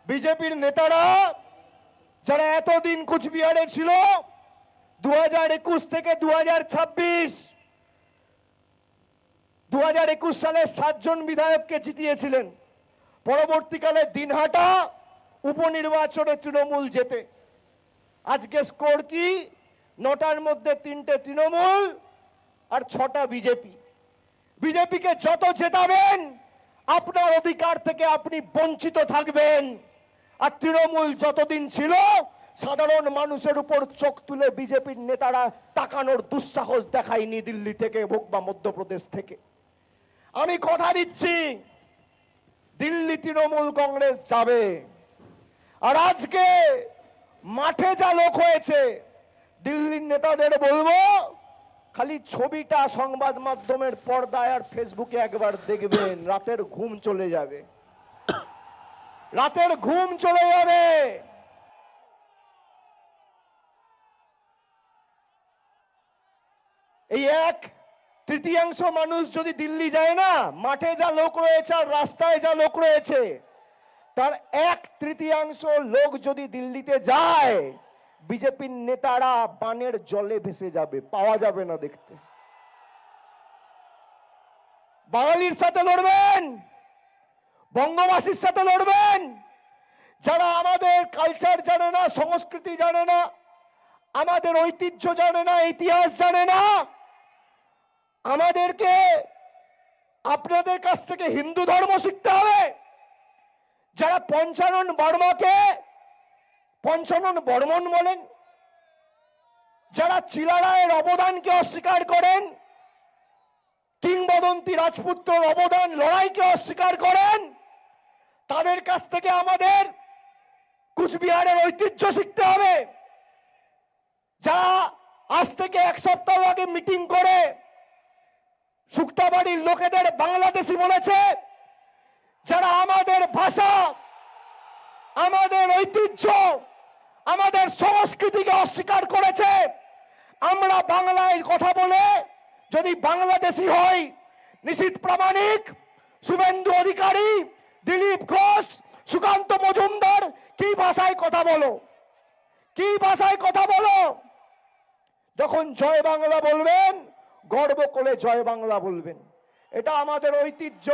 বিজেপির নেতারা যারা এতদিন কুচবিহারে ছিল 2021 থেকে 2026 2021 সালে 7 জন বিধায়ককে জিতিয়েছিলেন। পরবর্তীকালে দিনহাটা উপনির্বাচনে তৃণমূল জেতে। আজকে স্কোর কি? 9টার মধ্যে 3টে তৃণমূল আর 6টা বিজেপি। বিজেপিকে যত জেতাবেন আপনার অধিকার থেকে আপনি বঞ্চিত থাকবেন। আর তৃণমূল যতদিন ছিল সাধারণ মানুষের উপর চোখ তুলে বিজেপির নেতারা তাকানোর দুঃসাহস দেখায়নি দিল্লি থেকে হোক বা মধ্যপ্রদেশ থেকে। আমি কথা দিচ্ছি দিল্লি তৃণমূল কংগ্রেস যাবে। আর আজকে মাঠে যা লোক হয়েছে দিল্লির নেতাদের বলবো খালি ছবিটা সংবাদ মাধ্যমের পর্দায় আর ফেসবুকে একবার দেখবেন, রাতের ঘুম চলে যাবে, রাতের ঘুম চলে যাবে। এই 1/3 মানুষ যদি দিল্লি যায় না, মাঠে যা লোক রয়েছে আর রাস্তায় যা লোক রয়েছে তার 1/3 লোক যদি দিল্লিতে যায় বিজেপির নেতারা বানের জলে ভেসে যাবে, পাওয়া যাবে না দেখতে। বাঙালির সাথে লড়বেন, বঙ্গবাসীর সাথে লড়বেন। যারা আমাদের কালচার জানে না, সংস্কৃতি জানে না, আমাদের ঐতিহ্য জানে না, ইতিহাস জানে না, আমাদেরকে আপনাদের কাছ থেকে হিন্দু ধর্ম শিখতে হবে। যারা পঞ্চানন বর্মাকে পঞ্চানন বর্মন বলেন, যারা চিলারায়ের অবদানকে অস্বীকার করেন, কিংবদন্তি রাজপুত্র অবদান লড়াইকে অস্বীকার করেন, তাদের কাছ থেকে আমাদের কুচবিহারের ঐতিহ্য শিখতে হবে। যারা আজ থেকে 1 সপ্তাহ আগে মিটিং করে শুক্তাবাড়ির লোকেদের বাংলাদেশি বলেছে, যারা আমাদের ভাষা, আমাদের ঐতিহ্য, আমাদের সংস্কৃতিকে অস্বীকার করেছে, আমরা বাংলায় কথা বলে যদি বাংলাদেশি হই, নিশীথ প্রামাণিক, শুভেন্দু অধিকারী, দিলীপ ঘোষ, সুকান্ত মজুমদার কি ভাষায় কথা বলো, কি ভাষায় কথা বলো? যখন জয় বাংলা বলবেন গর্ব করে জয় বাংলা বলবেন। এটা আমাদের ঐতিহ্য,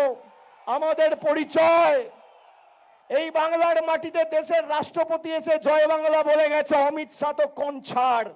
আমাদের পরিচয়। এই বাংলার মাটিতে দেশের রাষ্ট্রপতি এসে জয় বাংলা বলে গেছে, অমিত শাহ তো কোন ছাড়।